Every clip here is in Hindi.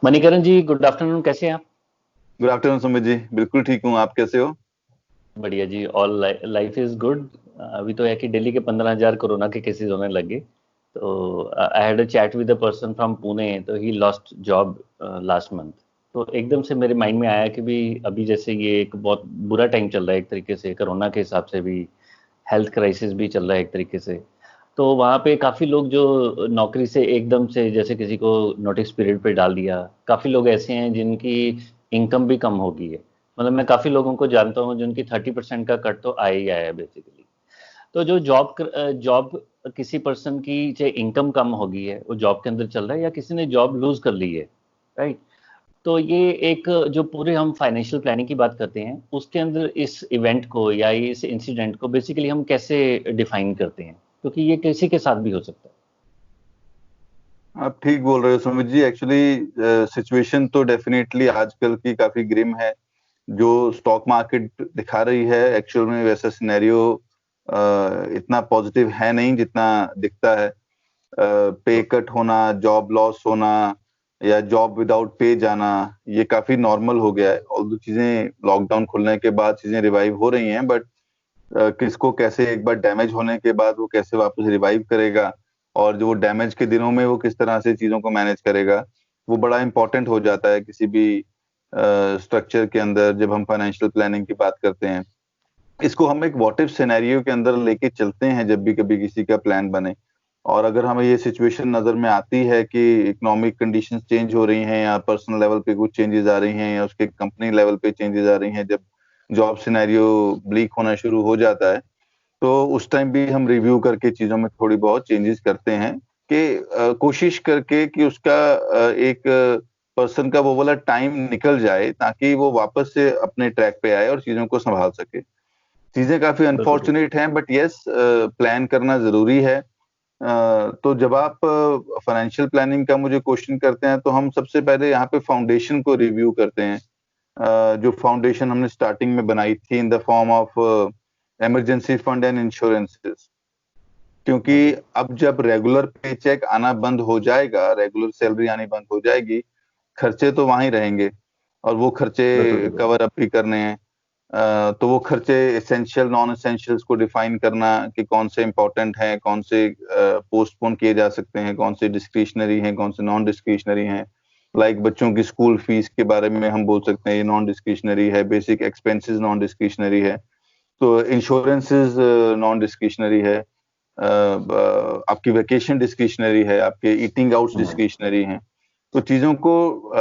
मणिकरण जी, गुड आफ्टरनून। कैसे हैं आप? गुड आफ्टरनून सुमित जी, बिल्कुल ठीक हूँ। आप कैसे हो? बढ़िया जी। All life is good. अभी तो है कि दिल्ली के 15,000 कोरोना के केसेस होने लगे। तो I had a chat with a person from Pune, तो he lost job last month. तो एकदम से मेरे माइंड में आया कि भी अभी जैसे ये एक बहुत बुरा टाइम चल रहा है एक तरीके से, कोरोना के हिसाब से भी हेल्थ क्राइसिस भी चल रहा है एक तरीके से। तो वहाँ पे काफ़ी लोग जो नौकरी से एकदम से, जैसे किसी को नोटिस पीरियड पे डाल दिया, काफ़ी लोग ऐसे हैं जिनकी इनकम भी कम हो गई है। मतलब मैं काफ़ी लोगों को जानता हूँ जिनकी 30% का कट तो आया ही आया है बेसिकली। तो जो जॉब किसी पर्सन की चाहे इनकम कम हो गई है, वो जॉब के अंदर चल रहा है, या किसी ने जॉब लूज कर ली है, राइट। तो ये एक जो पूरे हम फाइनेंशियल प्लानिंग की बात करते हैं, उसके अंदर इस इवेंट को या इस इंसिडेंट को बेसिकली हम कैसे डिफाइन करते हैं, क्योंकि ये किसी के साथ भी हो सकता है। आप ठीक बोल रहे हो सुमित जी। एक्चुअली सिचुएशन तो डेफिनेटली आजकल की काफी ग्रिम है। जो स्टॉक मार्केट दिखा रही है, एक्चुअल में वैसा सिनेरियो इतना पॉजिटिव है नहीं जितना दिखता है। पे कट होना, जॉब लॉस होना या जॉब विदाउट पे जाना, ये काफी नॉर्मल हो गया है। और दो चीजें लॉकडाउन खुलने के बाद चीजें रिवाइव हो रही हैं, बट किसको कैसे एक बार डैमेज होने के बाद वो कैसे वापस रिवाइव करेगा, और जो वो डैमेज के दिनों में वो किस तरह से चीजों को मैनेज करेगा, वो बड़ा इंपॉर्टेंट हो जाता है किसी भी स्ट्रक्चर के अंदर जब हम फाइनेंशियल प्लानिंग की बात करते हैं। इसको हम एक व्हाट इफ सिनेरियो के अंदर लेके चलते हैं जब भी कभी किसी का प्लान बने। और अगर हमें ये सिचुएशन नजर में आती है कि इकोनॉमिक कंडीशंस चेंज हो रही हैं, या पर्सनल लेवल पे कुछ चेंजेस आ रही हैं, या उसके कंपनी लेवल पे चेंजेस आ रही हैं, जब जॉब सिनेरियो ब्लीक होना शुरू हो जाता है, तो उस टाइम भी हम रिव्यू करके चीजों में थोड़ी बहुत चेंजेस करते हैं कि कोशिश करके कि उसका एक पर्सन का वो वाला टाइम निकल जाए ताकि वो वापस से अपने ट्रैक पे आए और चीजों को संभाल सके। चीजें काफी बिल्कुल ठीक। अनफॉर्चुनेट हैं, बट यस, प्लान करना जरूरी है। तो जब आप फाइनेंशियल प्लानिंग का मुझे क्वेश्चन करते हैं, तो हम सबसे पहले यहाँ पे फाउंडेशन को रिव्यू करते हैं। जो फाउंडेशन हमने स्टार्टिंग में बनाई थी in the form of emergency fund and insurances. क्योंकि ओके। अब जब रेगुलर पे चेक आना बंद हो जाएगा, रेगुलर सैलरी आनी बंद हो जाएगी, खर्चे तो वहीं रहेंगे, और वो खर्चे बिल्कुल बिल्कुल। कवर अप भी करने हैं। तो वो खर्चे एसेंशियल नॉन एसेंशियल्स को डिफाइन करना कि कौन से इंपॉर्टेंट हैं, कौन से पोस्टपोन किए जा सकते हैं, कौन से डिस्क्रिशनरी हैं, कौन से नॉन डिस्क्रिशनरी हैं। लाइक बच्चों की स्कूल फीस के बारे में हम बोल सकते हैं ये नॉन डिस्क्रिशनरी है, बेसिक एक्सपेंसेस नॉन डिस्क्रिशनरी है, तो इंश्योरेंसेस नॉन डिस्क्रिशनरी है, आपकी वेकेशन डिस्क्रिशनरी है, आपके ईटिंग आउट्स हम्म। डिस्क्रिशनरी हैं। तो चीजों को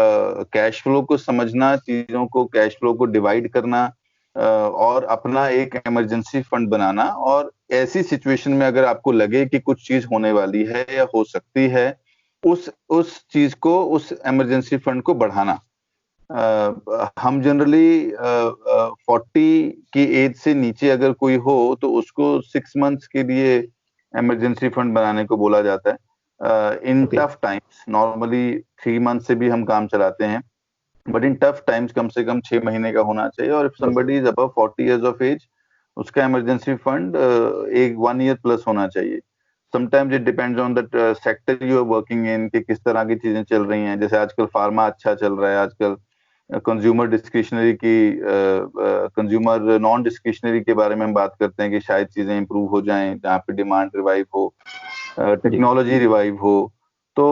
कैश फ्लो को समझना, चीजों को कैश फ्लो को डिवाइड करना, और अपना एक इमरजेंसी फंड बनाना, और ऐसी सिचुएशन में अगर आपको लगे कि कुछ चीज होने वाली है या हो सकती है, उस चीज को, उस इमरजेंसी फंड को बढ़ाना। हम जनरली 40 की एज से नीचे अगर कोई हो तो उसको 6 मंथ्स के लिए इमरजेंसी फंड बनाने को बोला जाता है। In okay. Tough times normally 3 month से भी हम काम चलाते हैं, बट इन टफ टाइम्स कम से कम 6 महीने का होना चाहिए। और इफ बिल्कुल। Somebody is above 40 years of age, उसका इमरजेंसी फंड एक 1 year प्लस होना चाहिए। Sometimes it depends on the sector you are working in, कि किस तरह की चीजें चल रही हैं। जैसे आजकल फार्मा अच्छा चल रहा है, आजकल कंज्यूमर डिस्क्रिशनरी की, कंज्यूमर नॉन डिस्क्रिशनरी के बारे में हम बात करते हैं कि शायद चीजें इंप्रूव हो जाएं जहाँ पे डिमांड रिवाइव हो, जी। टेक्नोलॉजी रिवाइव हो। तो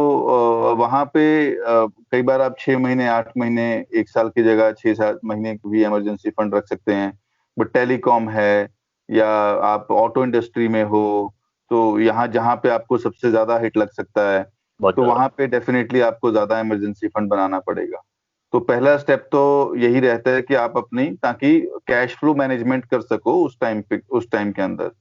वहां पे कई बार आप 6 महीने, 8 महीने, 1 साल की जगह 6-7 महीने की भी इमरजेंसी फंड रख सकते हैं। बट टेलीकॉम है, या आप ऑटो इंडस्ट्री में हो, तो यहाँ जहाँ पे आपको सबसे ज्यादा हिट लग सकता है, बहुत तो ज़्यादा। वहां पे डेफिनेटली आपको ज्यादा इमरजेंसी फंड बनाना पड़ेगा। तो पहला स्टेप तो यही रहता है कि आप अपनी, ताकि कैश फ्लो मैनेजमेंट कर सको उस टाइम पे, उस टाइम के अंदर,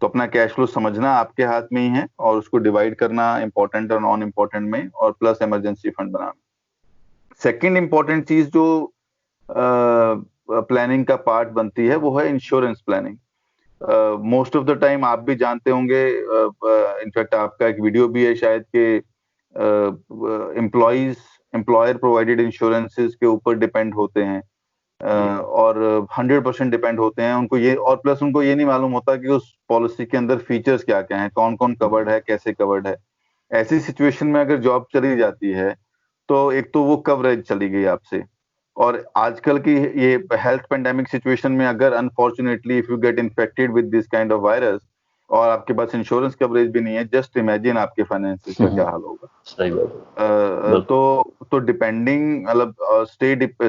तो अपना कैश फ्लो समझना आपके हाथ में ही है, और उसको डिवाइड करना इंपॉर्टेंट और नॉन इंपॉर्टेंट में, और प्लस इमरजेंसी फंड बनाना। सेकंड इंपॉर्टेंट चीज जो प्लानिंग का पार्ट बनती है, वो है insurance planning. Most of the time आप भी जानते होंगे, इनफैक्ट आपका एक वीडियो भी है शायद, कि एम्प्लॉयज एम्प्लॉयर प्रोवाइडेड इंश्योरेंसेस के ऊपर डिपेंड होते हैं, जी। और 100% डिपेंड होते हैं उनको ये, और प्लस उनको ये नहीं मालूम होता कि उस पॉलिसी के अंदर फीचर्स क्या क्या हैं, कौन कौन कवर्ड हम्म। है, कैसे कवर्ड है। ऐसी सिचुएशन में अगर जॉब चली जाती है, तो एक तो वो कवरेज चली गई आपसे। और आजकल की ये हेल्थ पेंडेमिक सिचुएशन में अगर unfortunately if you get infected with this kind of virus और आपके पास इंश्योरेंस कवरेज भी नहीं है, जस्ट इमेजिन आपके फाइनेंसेस का क्या हाल होगा। सही बात। तो डिपेंडिंग मतलब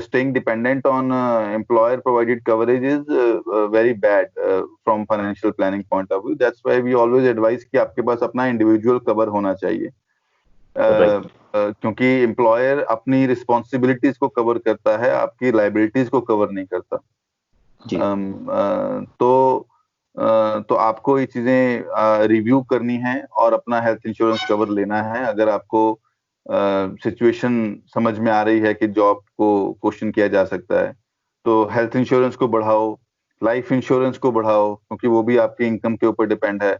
staying dependent on employer provided coverage is very bad from financial planning point of view. That's why we always advise कि आपके पास अपना इंडिविजुअल कवर होना चाहिए। क्योंकि एम्प्लॉयर अपनी रिस्पॉन्सिबिलिटीज को कवर करता है, आपकी लाइबिलिटीज को कवर नहीं करता। तो आपको ये चीजें रिव्यू करनी है और अपना हेल्थ इंश्योरेंस कवर लेना है। अगर आपको सिचुएशन समझ में आ रही है कि जॉब को क्वेश्चन किया जा सकता है, तो हेल्थ इंश्योरेंस को बढ़ाओ, लाइफ इंश्योरेंस को बढ़ाओ, क्योंकि वो भी आपकी इनकम के ऊपर डिपेंड है।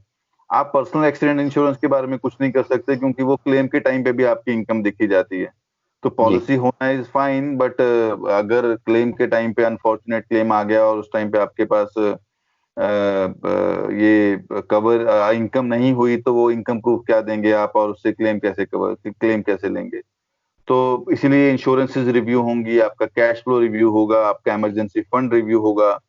आप पर्सनल एक्सीडेंट इंश्योरेंस के बारे में कुछ नहीं कर सकते, क्योंकि वो क्लेम के टाइम पे भी आपकी इनकम देखी जाती है। तो पॉलिसी होना इज फाइन, बट अगर क्लेम के टाइम पे अनफॉर्चुनेट क्लेम आ गया और उस टाइम पे आपके पास ये कवर इनकम नहीं हुई, तो वो इनकम प्रूफ क्या देंगे आप, और उससे क्लेम कैसे लेंगे। तो इसीलिए इंश्योरेंसेस रिव्यू होंगी, आपका कैश फ्लो रिव्यू होगा, आपका इमरजेंसी फंड रिव्यू होगा।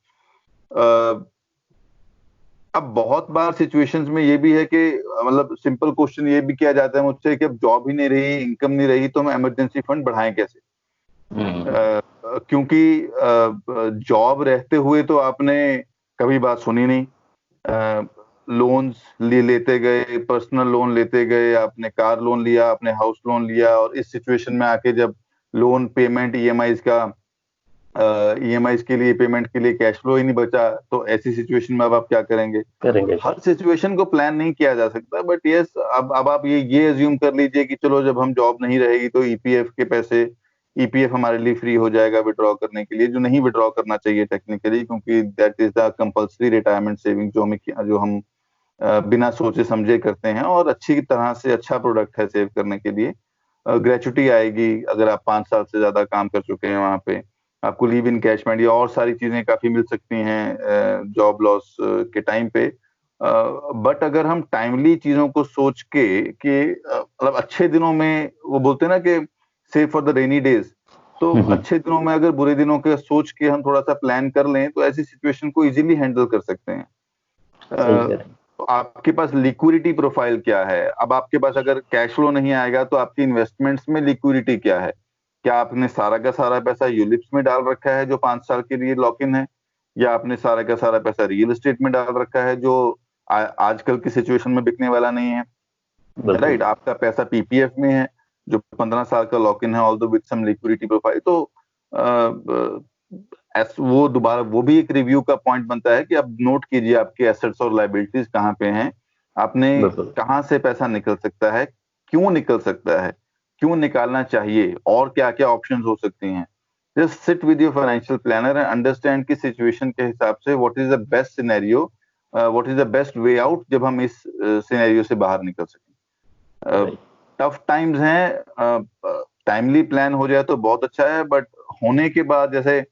अब बहुत बार सिचुएशंस में ये भी है कि मतलब सिंपल क्वेश्चन ये भी किया जाता है मुझसे कि अब जॉब ही नहीं रही, इनकम नहीं रही, तो हम इमरजेंसी फंड बढ़ाएं कैसे। क्योंकि जॉब रहते हुए तो आपने कभी बात सुनी नहीं, लोन्स लेते गए, पर्सनल लोन लेते गए, आपने कार लोन लिया, आपने हाउस लोन लिया, और इस सिचुएशन में आके जब लोन पेमेंट ईएमआईज के लिए पेमेंट के लिए कैश फ्लो ही नहीं बचा, तो ऐसी सिचुएशन में अब आप क्या करेंगे। हर सिचुएशन को प्लान नहीं किया जा सकता, बट यस अब आप ये अज्यूम कर लीजिए कि चलो जब हम जॉब नहीं रहेगी तो ईपीएफ के पैसे, ईपीएफ हमारे लिए फ्री हो जाएगा विड्रॉ करने के लिए, जो नहीं विड्रॉ करना चाहिए टेक्निकली, क्योंकि that is the compulsory retirement saving जो हम बिना सोचे समझे करते हैं, और अच्छी तरह से अच्छा प्रोडक्ट है सेव करने के लिए। ग्रेचुटी आएगी अगर आप 5 साल से ज्यादा काम कर चुके हैं वहां पे, आपको लीव इनकैशमेंट या और सारी चीजें काफी मिल सकती हैं जॉब लॉस के टाइम पे। बट अगर हम टाइमली चीजों को सोच के कि मतलब अच्छे दिनों में, वो बोलते हैं ना कि save for the rainy days, तो अच्छे दिनों में अगर बुरे दिनों के सोच के हम थोड़ा सा प्लान कर लें, तो ऐसी सिचुएशन को इजीली हैंडल कर सकते हैं। तो आपके पास लिक्विडिटी प्रोफाइल क्या है। अब आपके पास अगर कैश फ्लो नहीं आएगा, तो आपकी इन्वेस्टमेंट्स में लिक्विडिटी क्या है। क्या आपने सारा का सारा पैसा यूलिप्स में डाल रखा है जो 5 साल के लिए लॉक इन है, या आपने सारा का सारा पैसा रियल एस्टेट में डाल रखा है जो आजकल की सिचुएशन में बिकने वाला नहीं है, राइट। आपका पैसा पीपीएफ में है जो 15 साल का लॉक इन है, although with some liquidity profile. तो वो दोबारा वो भी एक रिव्यू का पॉइंट बनता है कि अब नोट कीजिए आपके एसेट्स और लायबिलिटीज कहाँ पे हैं, आपने कहाँ से पैसा निकल सकता है, क्यों निकल सकता है, क्यों निकालना चाहिए, और क्या क्या ऑप्शंस हो सकती हैं। Just sit with your financial planner and understand की सिचुएशन के हिसाब से what is the best scenario, what is the best way out, जब हम इस सिनेरियो से बाहर निकल सकें। टफ टाइम्स हैं, टाइमली प्लान हो जाए तो बहुत अच्छा है, बट होने के बाद जैसे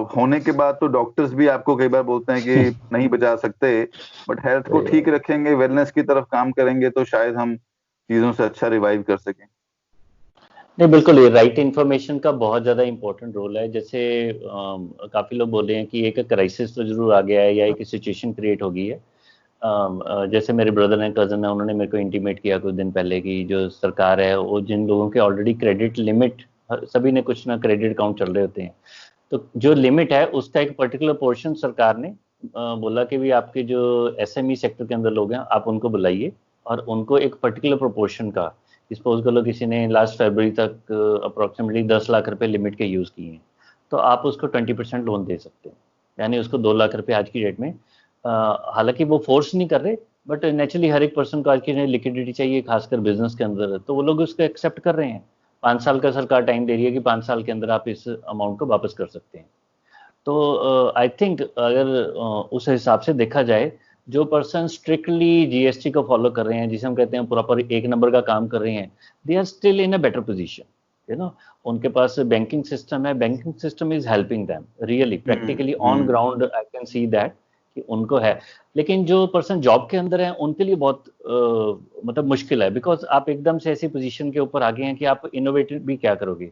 होने के बाद तो डॉक्टर्स भी आपको कई बार बोलते हैं कि नहीं बचा सकते, बट हेल्थ को ठीक रखेंगे, वेलनेस की तरफ काम करेंगे, तो शायद हम चीजों से अच्छा रिवाइव कर सकें। नहीं, बिल्कुल, ये राइट इन्फॉर्मेशन का बहुत ज़्यादा इंपॉर्टेंट रोल है। जैसे काफ़ी लोग बोल रहे हैं कि एक क्राइसिस तो जरूर आ गया है या एक सिचुएशन क्रिएट हो गई है। जैसे मेरे ब्रदर हैं, कज़न है, उन्होंने मेरे को इंटीमेट किया कुछ दिन पहले कि जो सरकार है वो जिन लोगों के ऑलरेडी क्रेडिट लिमिट, सभी ने कुछ ना क्रेडिट अकाउंट चल रहे होते हैं, तो जो लिमिट है उसका एक पर्टिकुलर पोर्शन सरकार ने बोला कि भी आपके जो एसएमई सेक्टर के अंदर लोग हैं आप उनको बुलाइए और उनको एक पर्टिकुलर प्रोपोर्शन का, सपोज कर लो किसी ने लास्ट फरवरी तक अप्रॉक्सीमेटली 10 लाख रुपए लिमिट के यूज़ किए हैं, तो आप उसको 20% लोन दे सकते हैं, यानी उसको 2 लाख रुपए आज की डेट में, हालांकि वो फोर्स नहीं कर रहे, बट नेचुरली हर एक पर्सन को आज की लिक्विडिटी चाहिए, खासकर बिजनेस के अंदर, तो वो लोग उसको एक्सेप्ट कर रहे हैं। 5 साल का सरकार टाइम दे रही है कि 5 साल के अंदर आप इस अमाउंट को वापस कर सकते हैं। तो आई थिंक अगर उस हिसाब से देखा जाए, जो पर्सन स्ट्रिक्टली जीएसटी को फॉलो कर रहे हैं, जिसे हम कहते हैं प्रॉपर एक नंबर का काम कर रहे हैं, they are still in a better position, you know. उनके पास बैंकिंग सिस्टम है, banking system is helping them really practically on ground. I can see that कि उनको है, लेकिन जो पर्सन जॉब के अंदर है उनके लिए बहुत मतलब मुश्किल है, बिकॉज आप एकदम से ऐसी पोजीशन के ऊपर आ गए हैं कि आप इनोवेटिव भी क्या करोगे।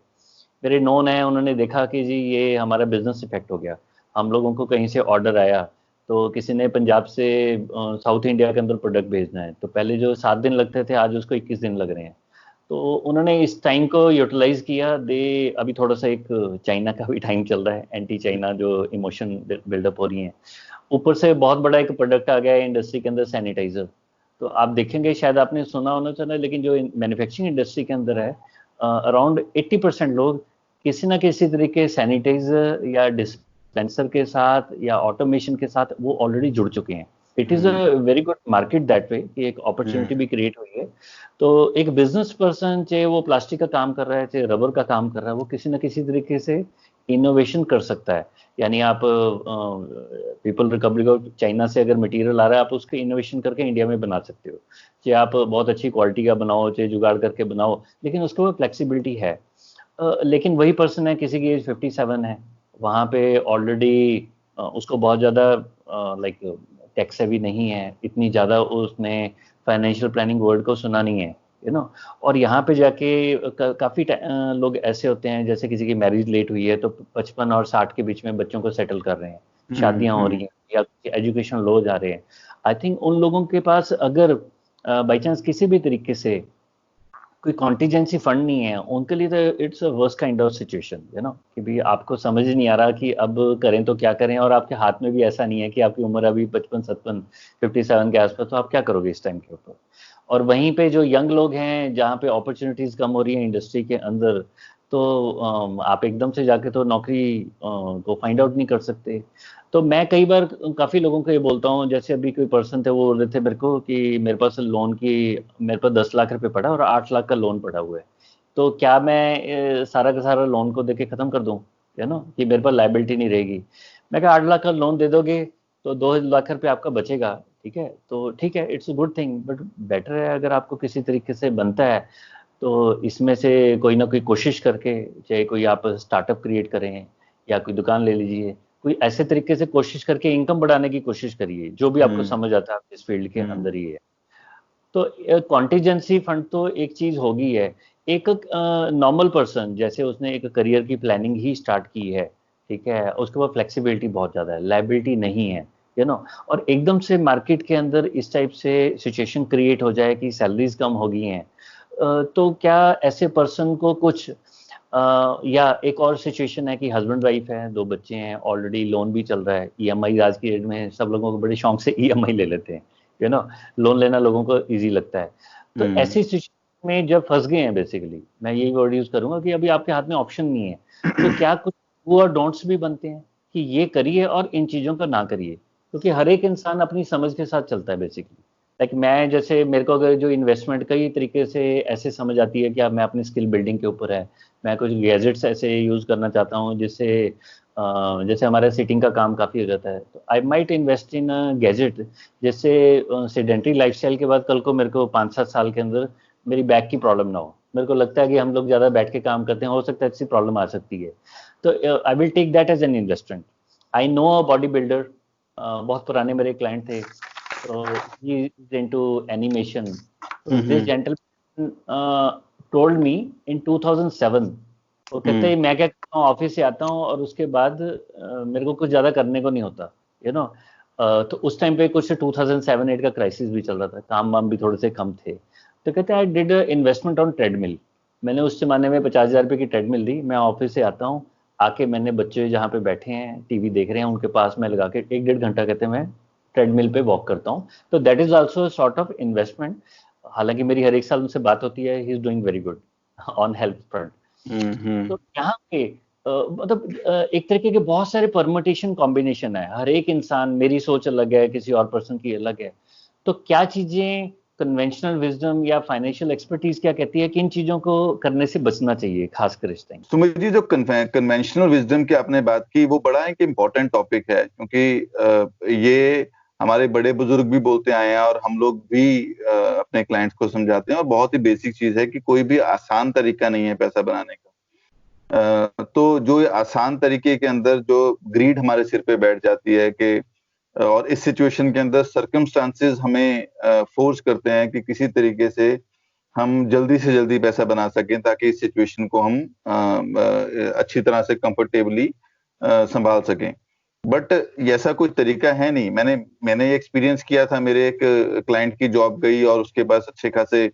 मेरे नोन है, उन्होंने देखा कि जी ये हमारा बिजनेस इफेक्ट हो गया, हम लोगों को कहीं से ऑर्डर आया, तो किसी ने पंजाब से साउथ इंडिया के अंदर प्रोडक्ट भेजना है, तो पहले जो 7 दिन लगते थे आज उसको 21 दिन लग रहे हैं। तो उन्होंने इस टाइम को यूटिलाइज किया। दे अभी थोड़ा सा एक चाइना का भी टाइम चल रहा है, एंटी चाइना जो इमोशन बिल्डअप हो रही है, ऊपर से बहुत बड़ा एक प्रोडक्ट आ गया है इंडस्ट्री के अंदर, सैनिटाइजर। तो आप देखेंगे, शायद आपने सुना होना चाहिए, लेकिन जो मैन्युफैक्चरिंग इंडस्ट्री के अंदर है, अराउंड 80% लोग किसी ना किसी तरीके सैनिटाइजर या डिस्पेंसर के साथ या ऑटोमेशन के साथ वो ऑलरेडी जुड़ चुके हैं। It is a very good market that way, कि एक अपॉर्चुनिटी भी क्रिएट हुई है। तो एक बिजनेस पर्सन, चाहे वो प्लास्टिक का काम कर रहा है चाहे रबर का काम कर रहा है, वो किसी ना किसी तरीके से इनोवेशन कर सकता है। यानी आप पीपल रिपब्लिक ऑफ चाइना से अगर मटेरियल आ रहा है, आप उसके इनोवेशन करके इंडिया में बना सकते हो, चाहे आप बहुत अच्छी क्वालिटी का बनाओ चाहे जुगाड़ करके बनाओ, लेकिन उसके वो फ्लेक्सिबिलिटी है। लेकिन वही पर्सन है, किसी की एज 57 है, वहाँ पे ऑलरेडी उसको बहुत ज़्यादा लाइक टेक्स भी नहीं है, इतनी ज़्यादा उसने फाइनेंशियल प्लानिंग वर्ड को सुना नहीं है, यू नो। और यहाँ पे जाके काफ़ी लोग ऐसे होते हैं, जैसे किसी की मैरिज लेट हुई है तो 55 और 60 के बीच में बच्चों को सेटल कर रहे हैं, शादियाँ हो रही हैं या एजुकेशन लो जा रहे हैं। आई थिंक उन लोगों के पास अगर बाई चांस किसी भी तरीके से कोई कॉन्टीजेंसी फंड नहीं है, उनके लिए तो it's a worst kind of situation, you know, कि भी आपको समझ नहीं आ रहा कि अब करें तो क्या करें, और आपके हाथ में भी ऐसा नहीं है कि आपकी उम्र अभी 55, 57 के आसपास, तो आप क्या करोगे इस टाइम के ऊपर। और वहीं पे जो यंग लोग हैं, जहाँ पे अपॉर्चुनिटीज कम हो रही है इंडस्ट्री के अंदर, तो आप एकदम से जाके तो नौकरी को फाइंड आउट नहीं कर सकते। तो मैं कई बार काफ़ी लोगों को ये बोलता हूँ, जैसे अभी कोई पर्सन थे, वो बोल रहे थे मेरे को कि मेरे पास लोन की, मेरे पास 10 लाख रुपए पड़ा और 8 लाख का लोन पड़ा हुआ है, तो क्या मैं सारा का सारा लोन को देके ख़त्म कर दूँ, है ना, कि मेरे पास लाइबिलिटी नहीं रहेगी। मैं कहा 8 लाख का लोन दे दोगे तो 2 लाख रुपये आपका बचेगा, ठीक है, तो ठीक है, it's a good thing, but better है अगर आपको किसी तरीके से बनता है तो इसमें से कोई ना कोई कोशिश करके, चाहे कोई आप स्टार्टअप क्रिएट करें या कोई दुकान ले लीजिए, कोई ऐसे तरीके से कोशिश करके इनकम बढ़ाने की कोशिश करिए, जो भी आपको समझ आता है, आप इस फील्ड के अंदर ही है। तो कॉन्टीजेंसी फंड तो एक चीज होगी है। एक नॉर्मल पर्सन, जैसे उसने एक करियर की प्लानिंग ही स्टार्ट की है, ठीक है, उसके पास फ्लेक्सिबिलिटी बहुत ज़्यादा है, लाइबिलिटी नहीं है, यू नो, और एकदम से मार्केट के अंदर इस टाइप से सिचुएशन क्रिएट हो जाए कि सैलरीज कम हो गई हैं, तो क्या ऐसे पर्सन को कुछ या एक और सिचुएशन है कि हस्बैंड वाइफ है, 2 बच्चे हैं, ऑलरेडी लोन भी चल रहा है, ईएमआई आज की डेट में सब लोगों को बड़े शौक से ईएमआई ले लेते हैं, यू नो, लोन लेना लोगों को इजी लगता है। तो ऐसी सिचुएशन में जब फंस गए हैं, बेसिकली मैं यही वर्ड यूज करूंगा कि अभी आपके हाथ में ऑप्शन नहीं है, तो क्या कुछ वो और डोंट्स भी बनते हैं कि ये करिए और इन चीज़ों का ना करिए, क्योंकि हर एक इंसान अपनी समझ के साथ चलता है बेसिकली। लाइक मैं, जैसे मेरे को अगर जो इन्वेस्टमेंट कई तरीके से ऐसे समझ आती है कि अब मैं अपनी स्किल बिल्डिंग के ऊपर है, मैं कुछ गैजेट्स ऐसे यूज़ करना चाहता हूँ जिससे जैसे हमारा सीटिंग का काम काफ़ी हो जाता है, तो I might invest in gadget, जिससे सेडेंटरी लाइफस्टाइल के बाद कल को मेरे को 5-7 साल के अंदर मेरी बैक की प्रॉब्लम ना हो। मेरे को लगता है कि हम लोग ज़्यादा बैठ के काम करते हैं, हो सकता है ऐसी प्रॉब्लम आ सकती है, तो I will take that as an investment. I know a body builder, बहुत पुराने मेरे क्लाइंट थे, so he is into animation. So this gentleman told me in 2007, वो कहते हैं मैं क्या करता हूँ, ऑफिस से आता हूँ और उसके बाद मेरे को कुछ ज़्यादा करने को नहीं होता, यू नो। तो उस टाइम पे कुछ 2007-8 का क्राइसिस भी चल रहा था, काम वाम भी थोड़े से कम थे, तो कहते हैं I did investment on treadmill. मैंने उस जमाने में 50,000 रुपये की ट्रेडमिल दी, मैं ऑफिस से आता हूँ, आके मैंने बच्चे जहाँ पे बैठे हैं टीवी देख रहे हैं उनके पास में लगा के 1-1.5 घंटा, कहते हैं मैं ट्रेडमिल पे वॉक करता हूँ, तो that is also sort of investment. हालांकि मेरी हर एक साल उनसे बात होती है, he is doing very good on health front. तो यहाँ पे मतलब एक तरीके के बहुत सारे परमुटेशन कॉम्बिनेशन है, हर एक इंसान, मेरी सोच अलग है, किसी और पर्सन की अलग है, तो क्या चीजें कन्वेंशनल विजडम या फाइनेंशियल एक्सपर्टीज क्या कहती है कि इन चीजों को करने से बचना चाहिए, खासकर इस टाइम। सुमित जी, जो कन्वेंशनल विजडम की आपने बात की, वो बड़ा एक इम्पोर्टेंट टॉपिक है, क्योंकि ये हमारे बड़े बुजुर्ग भी बोलते आए हैं और हम लोग भी अपने क्लाइंट्स को समझाते हैं, और बहुत ही बेसिक चीज है कि कोई भी आसान तरीका नहीं है पैसा बनाने का। तो जो आसान तरीके के अंदर जो ग्रीड हमारे सिर पे बैठ जाती है कि और इस सिचुएशन के अंदर सर्कमस्टांसेस हमें फोर्स करते हैं कि किसी तरीके से हम जल्दी से जल्दी पैसा बना सकें ताकि इस सिचुएशन को हम अच्छी तरह से कंफर्टेबली संभाल सकें। बट ऐसा कोई तरीका है नहीं। मैंने ये एक्सपीरियंस किया था, मेरे एक क्लाइंट की जॉब गई और उसके पास अच्छे खासे